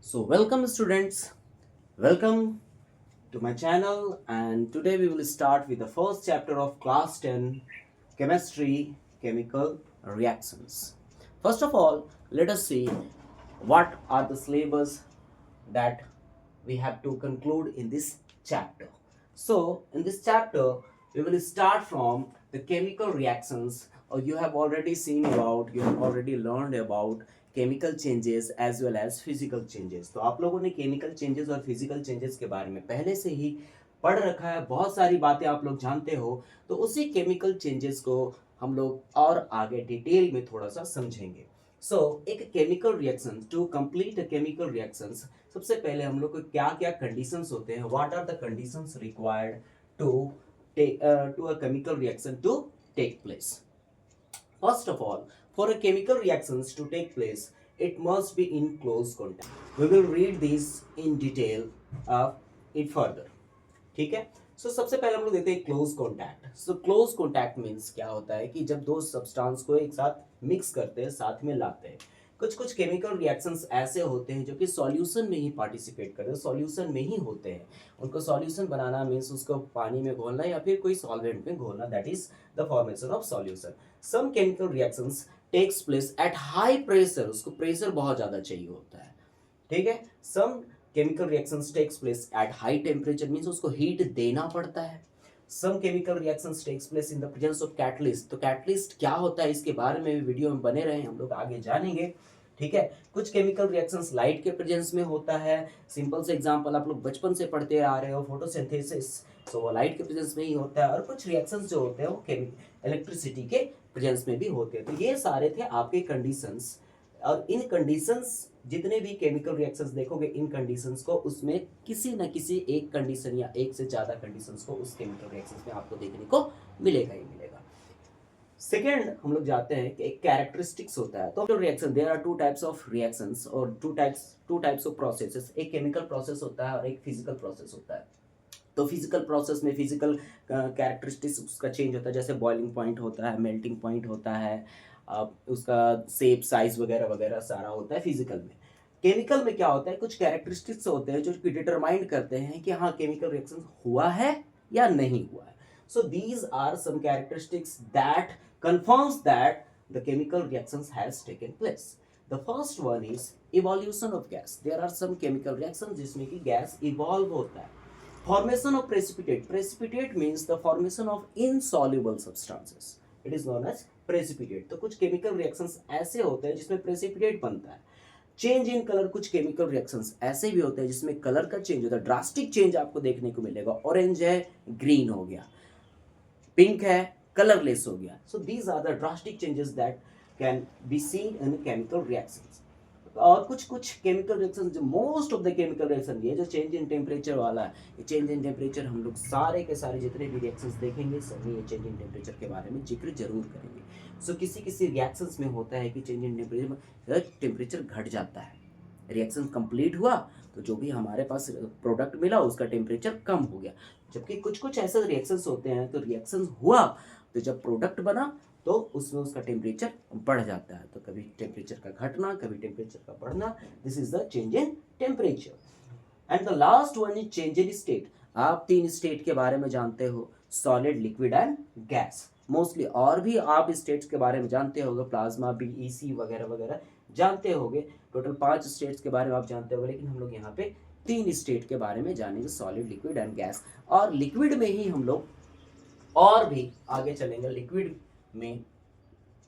So, welcome students, welcome to my channel, and today we will start with the first chapter of class 10 chemistry chemical reactions. First of all, let us see what are the syllabus that we have to conclude in this chapter. So, in this chapter, we will start from the chemical reactions, or you have already seen about, you have already learned about chemical changes as well as physical changes. तो आप लोगों ने chemical changes और physical changes के बारे में पहले से ही पढ़ रखा है, बहुत सारी बातें आप लोग जानते हो। तो उसी केमिकल चेंजेस को हम लोग और आगे डिटेल में थोड़ा सा समझेंगे। एक chemical reaction, to complete chemical reactions, सबसे पहले हम लोग को क्या क्या कंडीशंस होते हैं, what are the conditions required to a chemical reaction to take place. First of all, for a chemical reactions to take place, it must be in close contact. We will read these in detail it further. ठीक है। सबसे पहले हम लोग देखते हैं close contact. Close contact means क्या होता है कि जब दो सब्सटेंस को एक साथ मिक्स करते हैं, साथ में लाते हैं। कुछ कुछ केमिकल रिएक्शंस ऐसे होते हैं जो कि सॉल्यूशन में ही पार्टिसिपेट करते हैं, सॉल्यूशन में ही होते हैं। उनको सॉल्यूशन बनाना मीन्स उसको पानी में घोलना या फिर कोई सॉल्वेंट में घोलना, that is the formation of solution. Some chemical reactions takes place at high pressure, उसको प्रेशर बहुत ज्यादा चाहिए होता है। ठीक है। Some chemical reactions takes place at high temperature, means उसको हीट देना पड़ता है। Some chemical reactions takes place in the presence of catalyst. तो कैटलिस्ट क्या होता है, इसके बारे में भी वीडियो में बने रहे, हम लोग आगे जानेंगे। ठीक है। कुछ केमिकल रिएक्शंस लाइट के प्रेजेंस में होता है। सिंपल से एग्जांपल आप लोग बचपन से पढ़ते आ रहे हो, फोटोसिंथेसिस, तो वो लाइट के प्रेजेंस में ही होता है। और कुछ रिएक्शंस जो होते हैं वो इलेक्ट्रिसिटी के प्रेजेंस में भी होते हैं। तो ये सारे थे आपके कंडीशंस। और इन कंडीशंस, जितने भी केमिकल रिएक्शंस देखोगे, इन कंडीशंस को उसमें किसी न किसी एक कंडीशन या एक से ज्यादा कंडीशंस को उस केमिकल रिएक्शंस में आपको देखने को मिलेगा ही मिलेगा। सेकेंड हम लोग जाते हैं कि एक कैरेक्टरिस्टिक्स होता है। तो reaction, there are two types of reactions और टू टाइप्स ऑफ प्रोसेसेस। एक केमिकल प्रोसेस होता है और एक फिजिकल प्रोसेस होता है। तो फिजिकल प्रोसेस में फिजिकल कैरेक्टरिस्टिक्स उसका चेंज होता है, जैसे बॉइलिंग पॉइंट होता है, मेल्टिंग पॉइंट होता है, उसका शेप, साइज वगैरह वगैरह सारा होता है फिजिकल में। केमिकल में क्या होता है, कुछ कैरेक्टरिस्टिक्स होते हैं जो कि डिटरमाइन करते हैं कि हाँ केमिकल रिएक्शन हुआ है या नहीं हुआ है। So these are some characteristics that confirms that the chemical reactions has taken place. The first one is evolution of gas. There are some chemical reactions जिसमें कि gas evolve होता है। Formation of precipitate. Precipitate means the formation of insoluble substances. It is known as precipitate. तो कुछ chemical reactions ऐसे होते हैं जिसमें precipitate बनता है। चेंज इन कलर, कुछ केमिकल रिएक्शंस ऐसे भी होते हैं जिसमें कलर का चेंज होता है, ड्रास्टिक चेंज आपको देखने को मिलेगा। ऑरेंज है, ग्रीन हो गया, पिंक है, कलरलेस हो गया। So these are the drastic changes that can be seen in chemical reactions. और कुछ कुछ केमिकल रिएक्शन, जो most of the chemical reaction, ये जो चेंज इन टेम्परेचर वाला है, ये चेंज इन टेम्परेचर हम लोग सारे के सारे जितने भी रिएक्शंस देखेंगे सभी ये चेंज इन टेम्परेचर के बारे में जिक्र जरूर करेंगे। सो किसी किसी रिएक्शंस में होता है कि चेंज इन टेम्परेचर घट जाता है, रिएक्शन कंप्लीट हुआ तो जो भी हमारे पास प्रोडक्ट मिला उसका टेम्परेचर कम हो गया। जबकि कुछ कुछ ऐसे रिएक्शंस होते हैं, तो रिएक्शन हुआ तो जब प्रोडक्ट बना तो उसमें उसका टेम्परेचर बढ़ जाता है। तो कभी टेम्परेचर का घटना, कभी टेम्परेचर का बढ़ना, this is the change in temperature. And the last one is change in state. आप तीन स्टेट के बारे में जानते हो, solid, liquid and gas. Mostly और भी आप स्टेट्स के बारे में जानते होगे, प्लाज्मा, बीईसी वगैरह वगैरह जानते होगे। टोटल 5 स्टेट्स के बारे में आप जानते होगे, लेकिन हम लोग यहाँ पे 3 स्टेट के बारे में जानेंगे, सॉलिड, लिक्विड एंड गैस। और लिक्विड में ही हम लोग और भी आगे चलेंगे। लिक्विड में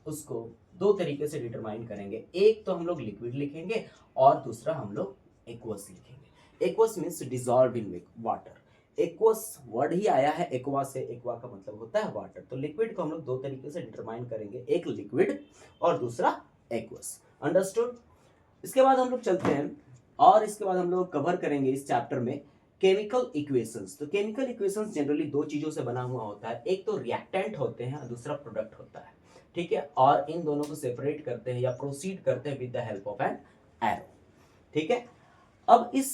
उसको 2 तरीके से डिटरमाइन करेंगे, एक तो हम लोग लिक्विड लिखेंगे और दूसरा हम लोग एक्वस लिखेंगे। Aqueous means dissolve in water. Aqueous word ही आया है एक्वा से, एक्वा का मतलब होता है वाटर। तो लिक्विड को हम लोग 2 तरीके से डिटरमाइन करेंगे, एक लिक्विड और दूसरा एक्वस। अंडरस्टूड। इसके बाद हम लोग चलते हैं और इसके बाद हम लोग कवर करेंगे इस चैप्टर में केमिकल इक्वेशंस। तो केमिकल इक्वेशंस जनरली 2 चीजों से बना हुआ होता है, एक तो रिएक्टेंट होते हैं और दूसरा प्रोडक्ट होता है। ठीक है। और इन दोनों को सेपरेट करते हैं या प्रोसीड करते हैं with the help of an arrow. ठीक है। अब इस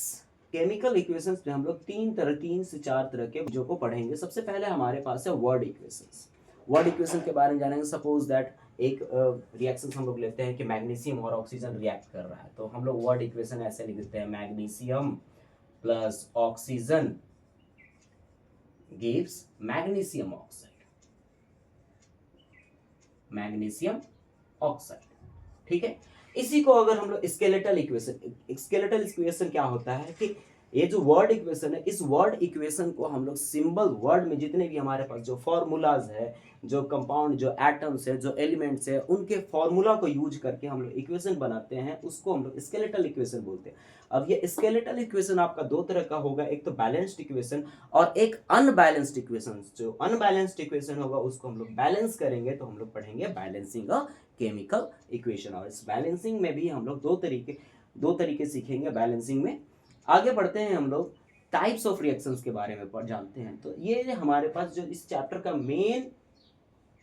केमिकल इक्वेशंस में हम लोग 3 से 4 तरह के जो को पढ़ेंगे। सबसे पहले हमारे पास है वर्ड इक्वेशंस। वर्ड इक्वेशन के बारे में जानेंगे। सपोज दैट एक रिएक्शन हम लोग लेते हैं कि मैग्नीशियम और ऑक्सीजन रिएक्ट कर रहा है, तो हम लोग वर्ड इक्वेशन ऐसे लिख देते हैं, magnesium plus oxygen gives magnesium oxide, magnesium oxide. ठीक है, इसी को अगर हम लोग स्केलेटल इक्वेशन क्या होता है कि ये जो वर्ड इक्वेशन है, इस वर्ड इक्वेशन को हम लोग सिंबल वर्ड में जितने भी हमारे पास जो फॉर्मूलाज है, जो कंपाउंड, जो एटम्स है, जो एलिमेंट्स है, उनके फॉर्मूला को यूज करके हम लोग इक्वेशन बनाते हैं, उसको हम लोग स्केलेटल इक्वेशन बोलते हैं। अब ये स्केलेटल इक्वेशन आपका दो तरह का होगा, एक तो बैलेंस्ड इक्वेशन और एक अनबैलेंस्ड इक्वेशन। जो अनबैलेंस्ड इक्वेशन होगा उसको हम लोग बैलेंस करेंगे तो हम लोग पढ़ेंगे बैलेंसिंग अ केमिकल इक्वेशन। और इस बैलेंसिंग में भी हम लोग दो तरीके सीखेंगे बैलेंसिंग में। आगे बढ़ते हैं, हम लोग टाइप्स ऑफ रिएक्शंस के बारे में जानते हैं। तो ये हमारे पास जो इस चैप्टर का मेन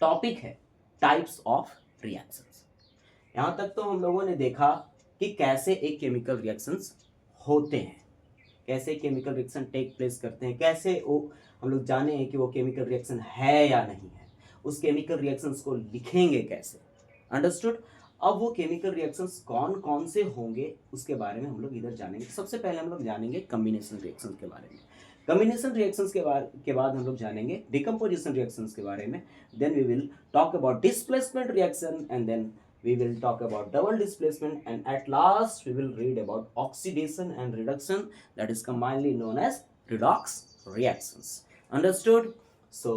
टॉपिक है, टाइप्स ऑफ रिएक्शंस। यहाँ तक तो हम लोगों ने देखा कि कैसे एक केमिकल रिएक्शंस होते हैं, कैसे केमिकल रिएक्शन टेक प्लेस करते हैं, कैसे वो हम लोग जाने हैं कि वो केमिकल रिएक्शन है या नहीं है, उस केमिकल रिएक्शंस को लिखेंगे कैसे। अंडरस्टूड। अब वो केमिकल रिएक्शंस कौन कौन से होंगे उसके बारे में हम लोग इधर जानेंगे। सबसे पहले हम लोग जानेंगे कॉम्बिनेशन रिएक्शंस के बारे में। कॉम्बिनेशन रिएक्शंस के बाद हम लोग जानेंगे डिकम्पोजिशन रिएक्शंस के बारे में। Then we will talk about displacement reaction and then we will talk about double displacement, and at last we will read about oxidation and reduction, that is commonly known as redox reactions. Understood? So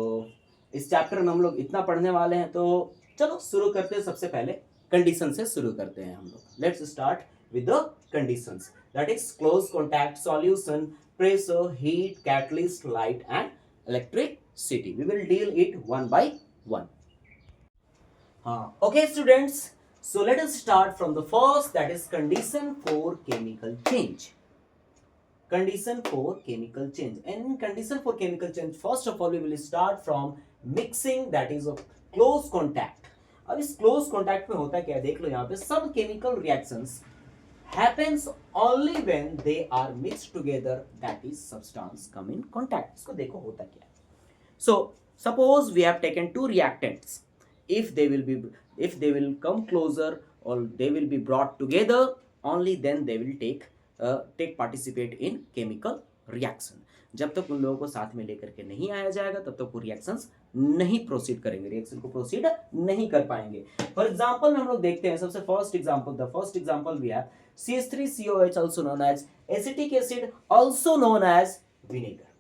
इस chapter में हम लोग इतना पढ़ने वाले हैं, तो चलो शुरू करते हैं। सबसे पहले कंडीशन से शुरू करते हैं हम लोग। Let's start with the conditions, that is close contact, solution, pressure, heat, catalyst, light and electricity. We will deal it one by one. Okay students, so let us start from the first, that is condition for chemical change. Condition for chemical change. And in condition for chemical change, first of all we will start from mixing, that is of close contact. अब इस close contact में होता क्या है, देख लो यहाँ पे, some chemical reactions happens only when they are mixed together, that is substance come in contact. इसको देखो होता क्या है. So suppose we have taken two reactants. If they will come closer or they will be brought together, only then they will take participate in chemical reaction. जब तक उन लोगों को साथ में लेकर के नहीं आया जाएगा तब तक वो रिएक्शंस नहीं प्रोसीड करेंगे, रिएक्शन को प्रोसीड नहीं कर पाएंगे। फॉर एग्जांपल में हम लोग देखते हैं, सबसे first example we have CH3COH also known as acetic acid, also known as vinegar।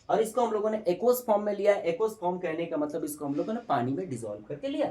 और इसको हम लोगों ने एक्वस फॉर्म में लिया। एक्वस फॉर्म कहने का मतलब इसको हम लोगों ने पानी में डिसॉल्व करके लिया।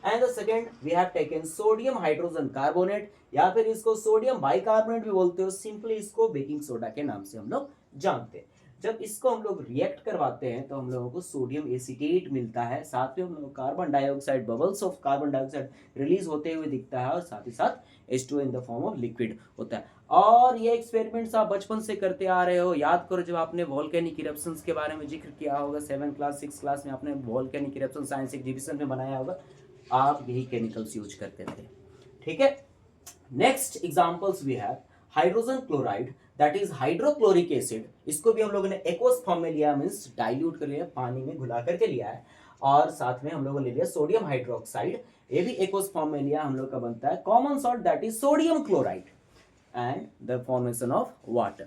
And the second we have taken sodium hydrogen carbonate, या फिर इसको सोडियम बाइकार्बोनेट भी बोलते हो, सिंपली इसको बेकिंग सोडा के नाम से हम लोग जानते हैं। जब इसको हम लोग रिएक्ट करवाते हैं तो हम लोगों को सोडियम एसीटेट मिलता है, साथ में हम लोग carbon dioxide, bubbles of carbon dioxide release होते हुए दिखता है, और साथ ही साथ H2 in the form of liquid होता है। और ये एक्सपेरिमेंट्स आप बचपन से करते आ रहे हो। याद करो जब आपने वोल्केनिक इरप्शंस के बारे में जिक्र किया होगा 7 क्लास 6 क्लास में, आपने वोल्केनिक इरप्शन साइंस एग्जीबिशन में बनाया होगा, आप यही केमिकल्स यूज करते थे। ठीक है, next examples we have hydrogen chloride, that is hydrochloric acid. इसको भी हम लोगों ने एक्वस फॉर्म में लिया, मींस डाइल्यूट कर लिया, पानी में घुला करके लिया है। और साथ में हम लोगों ने लिया सोडियम हाइड्रोक्साइड, ये भी एक्वस फॉर्म में लिया, हम लोग का बनता है common salt, that is sodium chloride and the formation of water.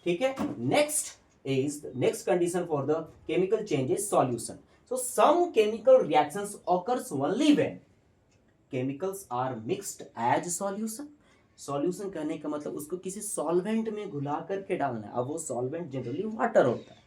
ठीक है, next condition for the chemical change is solution. So some chemical reactions occurs only when chemicals are mixed as solution. Solution कहने का मतलब उसको किसी solvent में घुला करके डालना है। अब वो सॉल्वेंट जनरली वाटर होता है,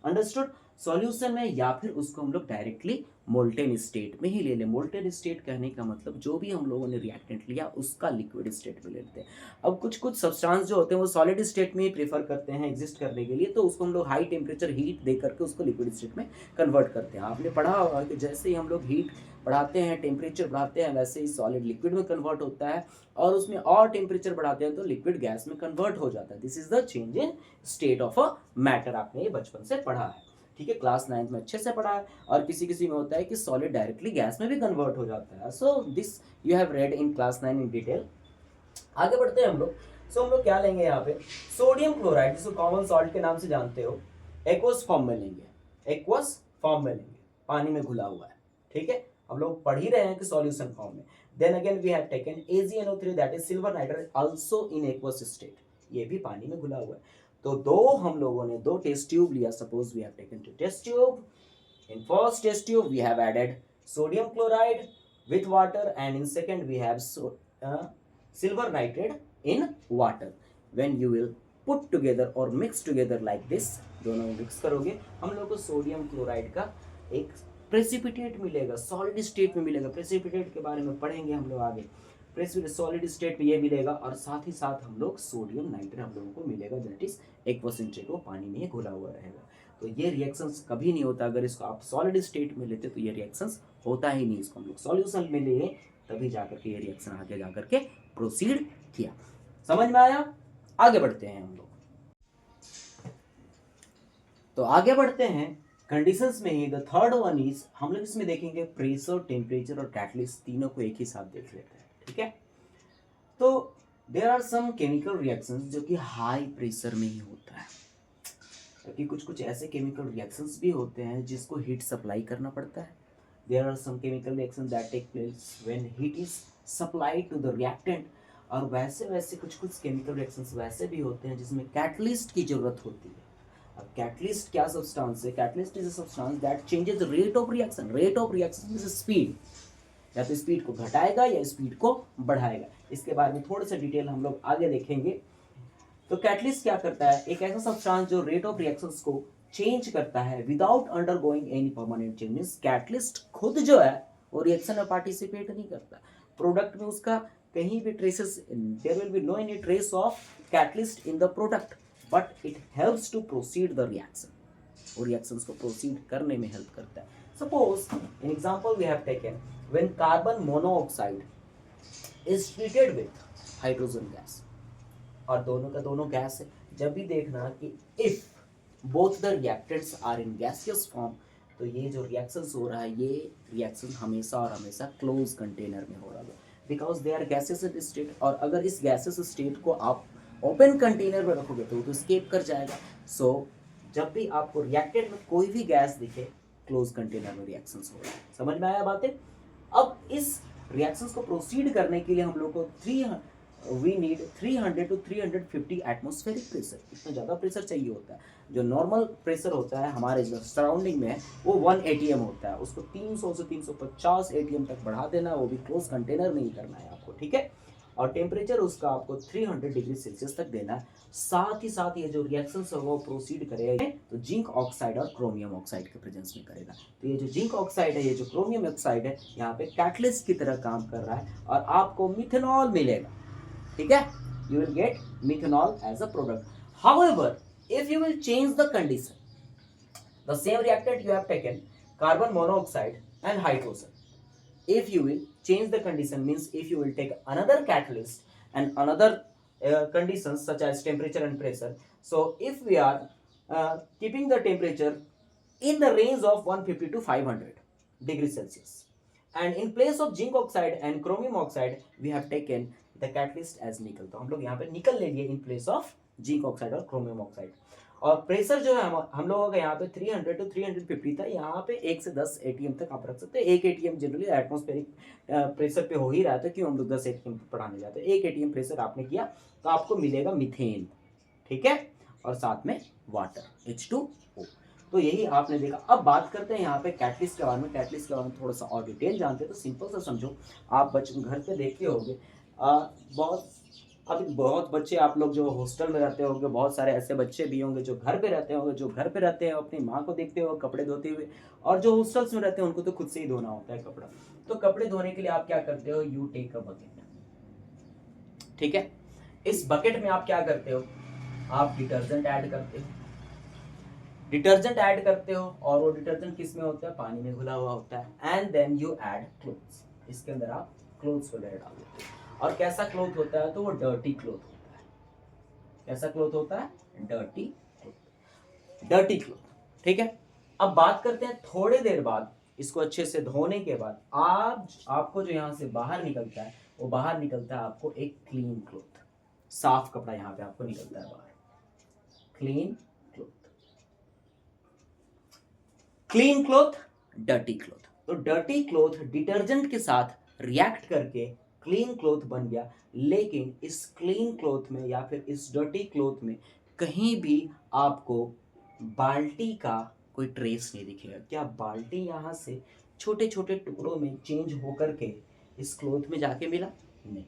अंडरस्टूड। सॉल्यूशन में या फिर उसको हम लोग डायरेक्टली मोल्टेन स्टेट में ही ले लें। मोल्टेन स्टेट कहने का मतलब जो भी हम लोगों ने रिएक्टेंट लिया उसका लिक्विड स्टेट में ले लेते हैं। अब कुछ सब्सटेंस जो होते हैं वो सॉलिड स्टेट में ही प्रेफर करते हैं एग्जिस्ट करने के लिए, तो उसको हम लोग हाई टेम्परेचर हीट दे करके उसको लिक्विड स्टेट में कन्वर्ट करते हैं। आपने पढ़ा होगा कि जैसे ही हम लोग हीट बढ़ाते हैं, टेम्परेचर बढ़ाते हैं, वैसे ही सॉलिड लिक्विड में कन्वर्ट होता है, और उसमें और टेम्परेचर बढ़ाते हैं तो लिक्विड गैस में कन्वर्ट हो जाता है। This is the change in state of a matter. आपने ये बचपन से पढ़ा है, ठीक है, क्लास 9 में अच्छे से पढ़ा है। और किसी में होता है कि सॉलिड डायरेक्टली गैस में भी कन्वर्ट हो जाता है। So this you have read in class 9 in detail. आगे बढ़ते हैं हम लोग। सो हम लोग क्या लेंगे यहाँ पे, सोडियम क्लोराइड, जिसको कॉमन सॉल्ट के नाम से जानते हो, एक्वस फॉर्म में लेंगे, एक्वस फॉर्म में लेंगे, पानी में घुला हुआ है, ठीक है। हम लोग पढ़ ही रहे हैं कि सॉल्यूशन फॉर्म में। Then again we have taken AgNO3 that is silver nitrate also in aqueous state, ये भी पानी में घुला हुआ है। तो हम लोगों ने दो टेस्ट ट्यूब लिया, suppose we have taken two test tube. In first test tube we have added sodium chloride with water, and in second we have silver nitrate in water. When you will put together or mix together like this, दोनों mix करोगे हम लोग को sodium chloride का एक precipitate मिलेगा, solid state में मिलेगा। प्रेसिपिटेट के बारे में पढ़ेंगे हम लोग आगे। प्रेसिपिटेट सॉलिड स्टेट में ये मिलेगा, और साथ ही साथ हम लोग सोडियम नाइट्रेट हम लोगों को मिलेगा, दैट इज एक्वासेंट्रेट, वो पानी में घुला हुआ रहेगा। तो ये रिएक्शंस कभी नहीं होता, अगर इसको आप सॉलिड स्टेट में लेते तो ये रिएक्शंस होता ही नहीं। इसको हम लोग सॉल्यूशन में लिए तभी जाकर के ये रिएक्शन आगे जाकर के प्रोसीड किया। समझ में आया? आगे बढ़ते हैं हम लोग। तो आगे बढ़ते हैं कंडीशंस में ही। द थर्ड वन इज, हम लोग इसमें देखेंगे प्रेशर, टेम्परेचर और कैटलिस्ट, तीनों को एक ही साथ देख लेते हैं, ठीक है। तो there are some chemical reactions जो कि हाई प्रेशर में ही होता है, क्योंकि कुछ ऐसे केमिकल रिएक्शंस भी होते हैं जिसको हीट सप्लाई करना पड़ता है। There are some chemical reactions that take place when heat is supplied to the reactant, और वैसे कुछ केमिकल रिएक्शंस वैसे भी होते हैं जिसमें कैटलिस्ट की जरूरत होती है। अब कैटलिस्ट क्या सब्सटेंस है? Catalyst is a substance that changes the rate of reaction. Rate of reaction is speed, या तो स्पीड को घटाएगा या स्पीड को बढ़ाएगा। इसके बारे में थोड़ा सा डिटेल हम लोग आगे देखेंगे। तो कैटलिस्ट क्या करता है? एक ऐसा सब्सटेंस जो रेट ऑफ रिएक्शंस को चेंज करता है without undergoing any permanent change. Means catalyst खुद जो है वो रिएक्शन में पार्टिसिपेट नहीं करता, प्रोडक्ट में उसका कहीं भी traces, there will be no any trace of catalyst in the product, but it helps to proceed the reaction, वो रिएक्शंस को प्रोसीड करने में हेल्प करता है। Suppose in example we have taken when carbon monoxide is treated with hydrogen gas, और दोनों का दोनों गैस है। जब भी देखना कि if both the reactants are in gaseous form, तो ये जो रिएक्शंस हो रहा है, ये रिएक्शन हमेशा और हमेशा क्लोज कंटेनर में हो रहा है, because they are gases state. और अगर इस गैसेस स्टेट को आप ओपन कंटेनर में रखोगे तो स्केप कर जाएगा। सो जब भी आपको रिएक्टेंट में कोई भी गैस दिखे, क्लोज कंटेनर में रिएक्शंस हो रहा है। समझ में आया बातें? अब इस रिएक्शंस को प्रोसीड करने के लिए हम लोग को we need 300 to 350 atmospheric pressure, इतना ज़्यादा प्रेशर चाहिए होता है। जो नॉर्मल प्रेशर होता है हमारे जो सराउंडिंग में है वो 1 atm होता है, उसको 300 से 350 atm तक बढ़ा देना, वो भी क्लोज कंटेनर में ही करना है आपको, ठीक है। और टेम्परेचर उसका आपको 300 डिग्री सेल्सियस तक देना है। साथ ही साथ ये जो रिएक्शंस है वो प्रोसीड करेगा तो जिंक ऑक्साइड और क्रोमियम ऑक्साइड के प्रेजेंस में करेगा। तो ये जो जिंक ऑक्साइड है, ये जो क्रोमियम ऑक्साइड है, यहाँ पे कैटलिस्ट की तरह काम कर रहा है और आपको मिथेनॉल मिलेगा, ठीक है। You will get methanol as a product. However, if you will change the condition, the same reactant you have taken carbon monoxide and hydrogen. If you will change the condition, means if you will take another catalyst and another conditions such as temperature and pressure. So if we are keeping the temperature in the range of 150 to 500 degrees Celsius, and in place of zinc oxide and chromium oxide we have taken the catalyst as nickel, तो हम लोग यहाँ पे निकल ले लिए in place of zinc oxide और chromium oxide. और प्रेशर जो है हम लोगों का यहाँ पे 300 to 350 था, यहाँ पे 1 से 10 atm तक आप रख सकते हैं। 1 atm जनरली एटमॉस्फेरिक प्रेशर पे हो ही रहा था, क्यों हम लोग 10 atm पढ़ाने जाते हैं। 1 atm प्रेशर आपने किया तो आपको मिलेगा मीथेन, ठीक है, और साथ में वाटर H2O। तो यही आपने देखा। अब बात करते हैं यहाँ पे कैटलिस्ट के बारे में। कैटलिस्ट के बारे में थोड़ा सा और डिटेल जानते हैं तो सिंपल सा समझो। आप बच्चे घर पे देखते होंगे बहुत बच्चे आप लोग जो हॉस्टल में रहते होंगे, बहुत सारे ऐसे बच्चे भी होंगे जो घर पे रहते होंगे। जो घर पे रहते हैं अपनी माँ को देखते हो कपड़े धोते हुए, और जो हॉस्टल्स में रहते हैं उनको तो खुद से ही धोना होता है कपड़ा। तो कपड़े धोने के लिए आप क्या करते हो? यू टेक अ बकेट, ठीक है। इस बकेट में आप क्या करते हो? आप डिटर्जेंट ऐड करते हो। डिटर्जेंट ऐड करते हो और वो डिटर्जेंट किस में होता है? पानी में घुला हुआ होता है। And then you add clothes, इसके अंदर आप क्लोथ्स वगैरह डाल देते हो। और कैसा क्लोथ होता है? तो वो डर्टी क्लोथ होता है। कैसा क्लोथ होता है? डर्टी क्लोथ, डर्टी क्लोथ, ठीक है। अब बात करते हैं थोड़ी देर बाद इसको अच्छे से धोने के बाद आपको जो यहाँ से बाहर निकलता है वो बाहर निकलता है आपको एक क्लीन क्लोथ, साफ कपड़ा यहाँ पे आपको निकलता है बाहर, clean cloth. Clean cloth, dirty cloth. तो डर्टी क्लॉथ डिटर्जेंट के साथ रिएक्ट करके क्लीन क्लॉथ बन गया, लेकिन इस क्लीन क्लॉथ में या फिर इस डर्टी क्लॉथ में कहीं भी आपको बाल्टी का कोई ट्रेस नहीं दिखेगा। क्या बाल्टी यहाँ से छोटे छोटे टुकड़ों में चेंज होकर के इस क्लॉथ में जाके मिला? नहीं।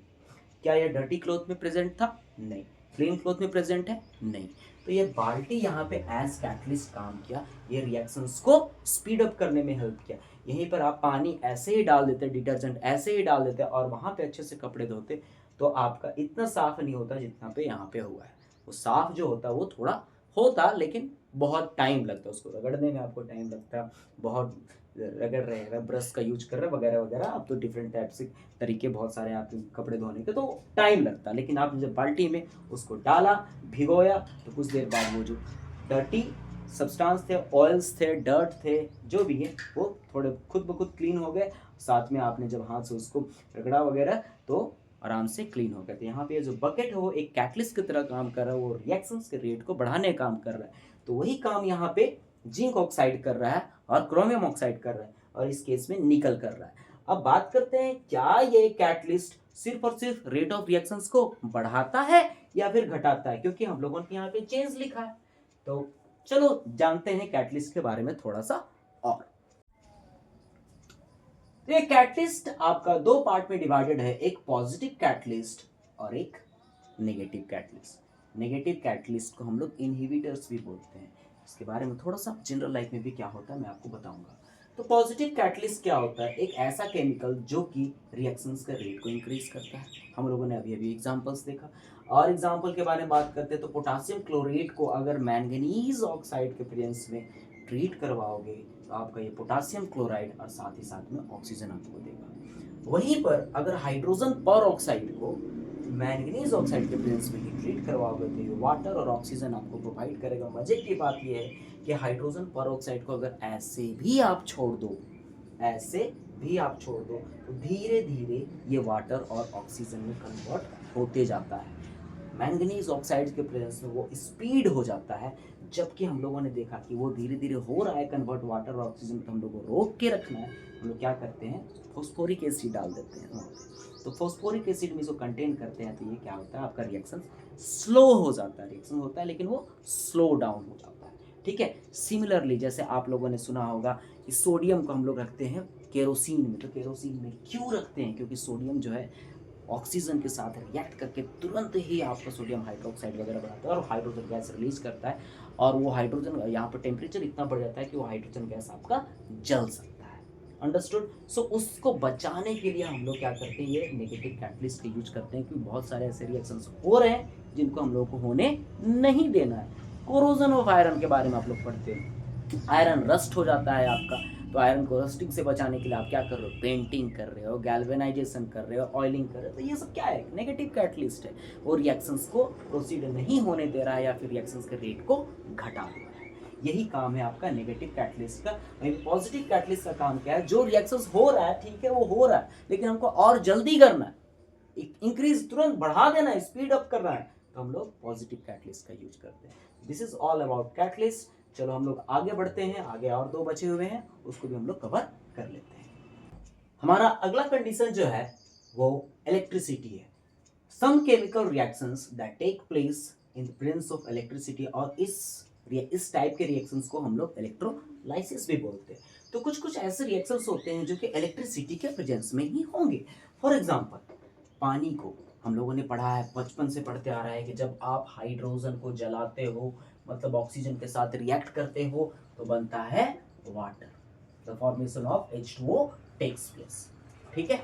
क्या यह डर्टी क्लॉथ में प्रेजेंट था? नहीं। क्लीन क्लॉथ में प्रेजेंट है? नहीं। तो ये बाल्टी यहाँ पे एज कैटलिस्ट काम किया, ये रिएक्शंस को स्पीड अप करने में हेल्प किया। यहीं पर आप पानी ऐसे ही डाल देते, डिटर्जेंट ऐसे ही डाल देते और वहाँ पे अच्छे से कपड़े धोते, तो आपका इतना साफ नहीं होता जितना पे यहाँ पे हुआ है। वो साफ जो होता वो थोड़ा होता, लेकिन बहुत टाइम लगता है, उसको रगड़ने में आपको टाइम लगता है, बहुत रगड़ रहे, ब्रश का यूज कर रहे वगैरह वगैरह। अब तो डिफरेंट टाइप से तरीके बहुत सारे आपके कपड़े धोने के, तो टाइम लगता है। लेकिन आप जब बाल्टी में उसको डाला, भिगोया, तो कुछ देर बाद वो जो डर्टी सब्सटेंस थे, ऑयल्स थे, डर्ट थे, जो भी है, वो थोड़े खुद ब खुद क्लीन हो गए। साथ में आपने जब हाथ से उसको रगड़ा वगैरह तो आराम से क्लीन हो गए। तो यहाँ पे जो बकेट है वो एक कैटलिस्ट की तरह काम कर रहा है, वो रिएक्शंस के रेट को बढ़ाने का काम कर रहा है। तो वही काम यहाँ पे जिंक ऑक्साइड कर रहा है और क्रोमियम ऑक्साइड कर रहा है, और इस केस में निकल कर रहा है। अब बात करते हैं, क्या ये कैटलिस्ट सिर्फ और सिर्फ रेट ऑफ रिएक्शंस को बढ़ाता है या फिर घटाता है? क्योंकि हम लोगों ने यहाँ पे चेंज लिखा है। तो चलो जानते हैं कैटलिस्ट के बारे में थोड़ा सा और। तो ये कैटलिस्ट आपका दो पार्ट में डिवाइडेड है, एक पॉजिटिव कैटलिस्ट और एक नेगेटिव कैटलिस्ट। नेगेटिव कैटलिस्ट को हम लोग इनहिबिटर्स भी बोलते हैं। इसके बारे में थोड़ा सा जनरल लाइफ में भी क्या होता है मैं आपको बताऊंगा। तो पॉजिटिव कैटलिस्ट क्या होता है? एक ऐसा केमिकल जो कि रिएक्शंस का रेट को इंक्रीज करता है। हम लोगों ने अभी अभी एग्जांपल्स देखा, और एग्जांपल के बारे में बात करते हैं तो पोटासियम क्लोरेट को अगर मैंगनीज ऑक्साइड के प्रेजेंस में ट्रीट करवाओगे तो आपका ये पोटासियम क्लोराइड और साथ ही साथ में ऑक्सीजन आपको देगा। वहीं पर अगर हाइड्रोजन पर ऑक्साइड को मैंगनीज ऑक्साइड के प्रेजेंस में ही ट्रीट करवाओगे तो ये वाटर और ऑक्सीजन आपको प्रोवाइड करेगा। मजे की बात ये है कि हाइड्रोजन पर ऑक्साइड को अगर ऐसे भी आप छोड़ दो, ऐसे भी आप छोड़ दो, तो धीरे धीरे ये वाटर और ऑक्सीजन में कन्वर्ट होते जाता है। मैंगनीज ऑक्साइड के प्रेजेंस में वो स्पीड हो जाता है, जबकि हम लोगों ने देखा कि वो धीरे धीरे हो रहा है कन्वर्ट वाटर और ऑक्सीजन। तो हम लोग को रोक के रखना है, हम लोग क्या करते हैं, फॉस्फोरिक एसिड डाल देते हैं वहाँ पे। तो फॉस्फोरिक एसिड में जो कंटेन करते हैं तो ये क्या होता है, आपका रिएक्शन स्लो हो जाता है। रिएक्शन होता है लेकिन वो स्लो डाउन हो जाता है। ठीक है। सिमिलरली जैसे आप लोगों ने सुना होगा कि सोडियम को हम लोग रखते हैं केरोसिन में। तो केरोसिन में क्यों रखते हैं? क्योंकि सोडियम जो है ऑक्सीजन के साथ रिएक्ट करके तुरंत ही आपका सोडियम हाइड्रोक्साइड वगैरह बनाता है और हाइड्रोजन गैस रिलीज करता है, और वो हाइड्रोजन यहाँ पर टेम्परेचर इतना बढ़ जाता है कि वो हाइड्रोजन गैस आपका जल सकता है। अंडरस्टूड? सो उसको बचाने के लिए हम लोग क्या करते हैं, ये नेगेटिव कैटलिस्ट का यूज करते हैं, क्योंकि बहुत सारे ऐसे रिएक्शंस हो रहे हैं जिनको हम लोग को होने नहीं देना है। कोरोजन ऑफ आयरन के बारे में आप लोग पढ़ते हैं, आयरन रस्ट हो जाता है आपका, तो आयरन को रस्टिंग से बचाने के लिए आप क्या कर रहे हो, पेंटिंग कर रहे हो, गैल्वेनाइजेशन कर रहे हो, ऑयलिंग कर रहे हो। तो ये सब क्या है, नेगेटिव कैटलिस्ट है। वो रिएक्शंस को प्रोसीड नहीं होने दे रहा है या फिर रिएक्शंस के रेट को घटा दे रहा है। यही काम है आपका नेगेटिव कैटलिस्ट का। पॉजिटिव कैटलिस्ट का काम क्या है, जो रिएक्शंस हो रहा है ठीक है वो हो रहा है, लेकिन हमको और जल्दी करना है, इंक्रीज तुरंत बढ़ा देना है, स्पीड अप करना है, तो हम लोग पॉजिटिव कैटलिस्ट का यूज करते हैं। This is all about catalyst. चलो हम लोग आगे बढ़ते हैं, आगे और दो बचे हुए हैं, उसको भी हम लोग कवर कर लेते हैं। हमारा अगला कंडीशन जो है वो इलेक्ट्रिसिटी है। Some chemical reactions that take place in the presence of electricity, और इस टाइप के रिएक्शंस को हम लोग इलेक्ट्रोलाइसिस भी बोलते हैं। तो कुछ कुछ ऐसे रिएक्शंस होते हैं जो कि इलेक्ट्रिसिटी के प्रेजेंस में ही होंगे। फॉर एग्जांपल, पानी को हम लोगों ने पढ़ा है, बचपन से पढ़ते आ रहा है कि जब आप हाइड्रोजन को जलाते हो, मतलब ऑक्सीजन के साथ रिएक्ट करते हो, तो बनता है water. The formation of H2O takes place. ठीक है।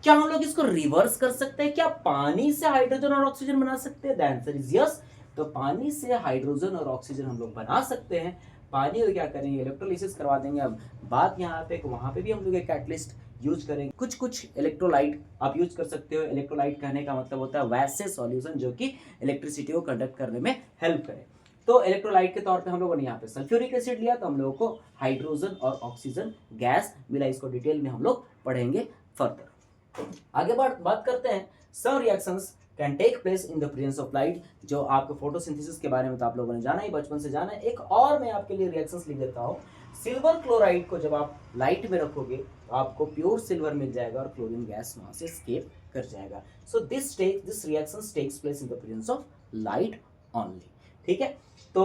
क्या हम लोग इसको रिवर्स कर सकते हैं? क्या पानी से हाइड्रोजन और ऑक्सीजन बना सकते हैं? The answer is yes. तो पानी से हाइड्रोजन और ऑक्सीजन हम लोग बना सकते हैं। पानी को क्या करेंगे, इलेक्ट्रोलिसिस करवा देंगे। अब बात यहाँ पे, वहां पे भी हम लोग एक कैटलिस्ट यूज करेंगे। कुछ कुछ इलेक्ट्रोलाइट आप यूज कर सकते हो। इलेक्ट्रोलाइट कहने का मतलब होता है वैसे सॉल्यूशन जो कि इलेक्ट्रिसिटी को कंडक्ट करने में हेल्प करे। तो इलेक्ट्रोलाइट के तौर पे हम लोगों ने यहाँ पे सल्फ्यूरिक एसिड लिया, तो हम लोगों को हाइड्रोजन और ऑक्सीजन गैस मिला। इसको डिटेल में हम लोग पढ़ेंगे फर्दर। आगे बात करते हैं, some reactions can take place in the presence of light. जो आपको फोटोसिंथेसिस के बारे में तो आप लोगों ने जाना ही, बचपन से जाना है। एक और मैं आपके लिए रिएक्शंस लिख देता हूँ। सिल्वर क्लोराइड को जब आप लाइट में रखोगे आपको प्योर सिल्वर मिल जाएगा और क्लोरीन गैस वहां से एस्केप कर जाएगा। So this reaction takes place in the presence of light only. ठीक है, तो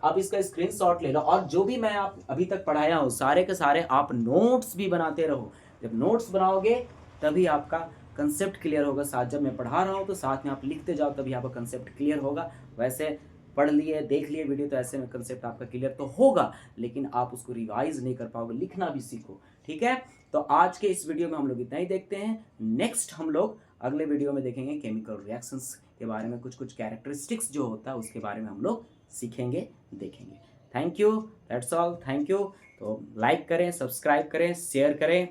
आप इसका स्क्रीनशॉट ले लो, और जो भी मैं आप अभी तक पढ़ाया हूँ सारे के सारे आप नोट्स भी बनाते रहो। जब नोट्स बनाओगे तभी आपका कंसेप्ट क्लियर होगा। साथ जब मैं पढ़ा रहा हूँ तो साथ में आप लिखते जाओ, तभी आपका कंसेप्ट क्लियर होगा। वैसे पढ़ लिए देख लिए वीडियो तो ऐसे में कंसेप्ट आपका क्लियर तो होगा, लेकिन आप उसको रिवाइज नहीं कर पाओगे। लिखना भी सीखो। ठीक है, तो आज के इस वीडियो में हम लोग इतना ही देखते हैं। नेक्स्ट हम लोग अगले वीडियो में देखेंगे केमिकल रिएक्शंस के बारे में, कुछ कुछ कैरेक्टरिस्टिक्स जो होता है उसके बारे में हम लोग सीखेंगे, देखेंगे। Thank you, that's all, thank you. तो लाइक करें, सब्सक्राइब करें, शेयर करें।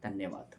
धन्यवाद।